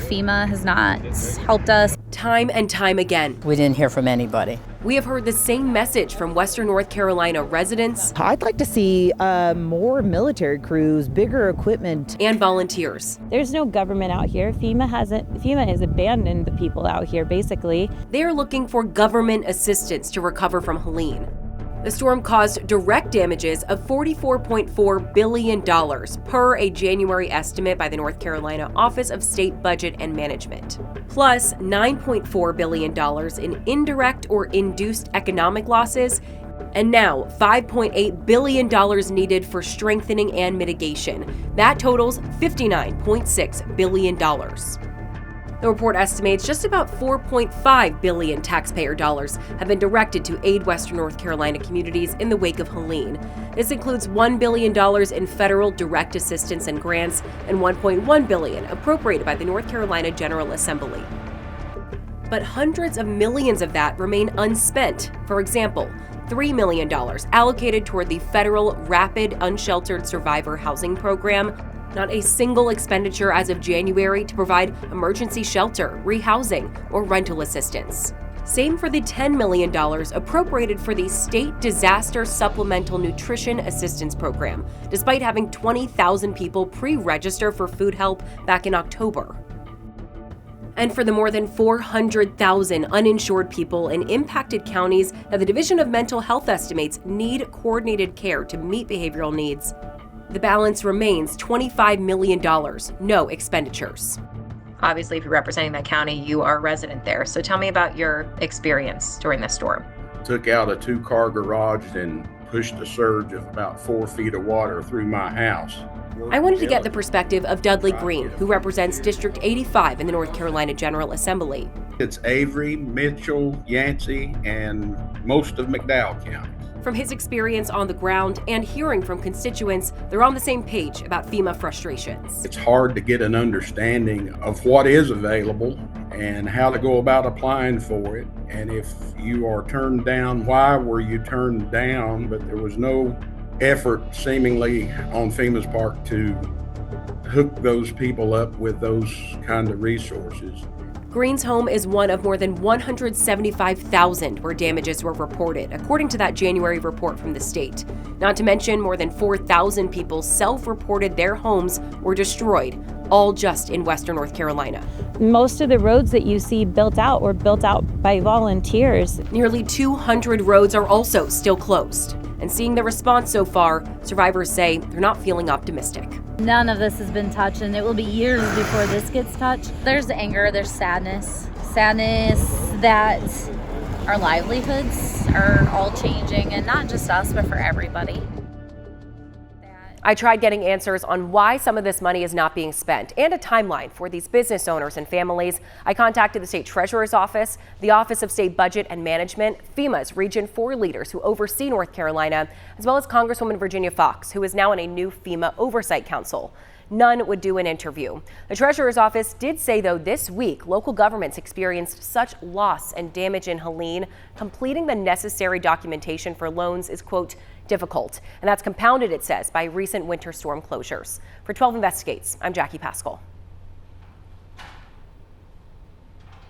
FEMA has not helped us. Time and time again, we didn't hear from anybody. we have heard the same message from Western North Carolina residents. I'd like to see more military crews, bigger equipment. And volunteers. There's no government out here. FEMA has abandoned the people out here, basically. They are looking for government assistance to recover from Helene. The storm caused direct damages of $44.4 billion per a January estimate by the North Carolina Office of State Budget and Management, plus $9.4 billion in indirect or induced economic losses, and now $5.8 billion needed for strengthening and mitigation. That totals $59.6 billion. The report estimates just about $4.5 billion taxpayer dollars have been directed to aid Western North Carolina communities in the wake of Helene. This includes $1 billion in federal direct assistance and grants and $1.1 billion appropriated by the North Carolina General Assembly. But hundreds of millions of that remain unspent. For example, $3 million allocated toward the federal Rapid Unsheltered Survivor Housing Program. Not a single expenditure as of January to provide emergency shelter, rehousing, or rental assistance. Same for the $10 million appropriated for the State Disaster Supplemental Nutrition Assistance Program, despite having 20,000 people pre-register for food help back in October. And for the more than 400,000 uninsured people in impacted counties that the Division of Mental Health estimates need coordinated care to meet behavioral needs, the balance remains $25 million, no expenditures. Obviously, if you're representing that county, you are a resident there. So tell me about your experience during this storm. Took out a 2-car garage and pushed a surge of about 4 feet of water through my house. I wanted to get the perspective of Dudley Green, who represents District 85 in the North Carolina General Assembly. It's Avery, Mitchell, Yancey, and most of McDowell County. From his experience on the ground and hearing from constituents, they're on the same page about FEMA frustrations. It's hard to get an understanding of what is available and how to go about applying for it. And if you are turned down, why were you turned down? But there was no effort seemingly on FEMA's part to hook those people up with those kind of resources. Green's home is one of more than 175,000 where damages were reported, according to that January report from the state. Not to mention, more than 4,000 people self-reported their homes were destroyed, all just in Western North Carolina. Most of the roads that you see built out were built out by volunteers. Nearly 200 roads are also still closed. And seeing the response so far, survivors say they're not feeling optimistic. None of this has been touched, and it will be years before this gets touched. There's anger, there's sadness that our livelihoods are all changing, and not just us, but for everybody. I tried getting answers on why some of this money is not being spent and a timeline for these business owners and families. I contacted the state treasurer's office, the Office of State Budget and Management, FEMA's Region 4 leaders who oversee North Carolina, as well as Congresswoman Virginia Fox, who is now in a new FEMA Oversight Council. None would do an interview. The treasurer's office did say, though, this week local governments experienced such loss and damage in Helene, completing the necessary documentation for loans is, quote, difficult. And that's compounded, it says, by recent winter storm closures. For 12 Investigates, I'm Jackie Pascal.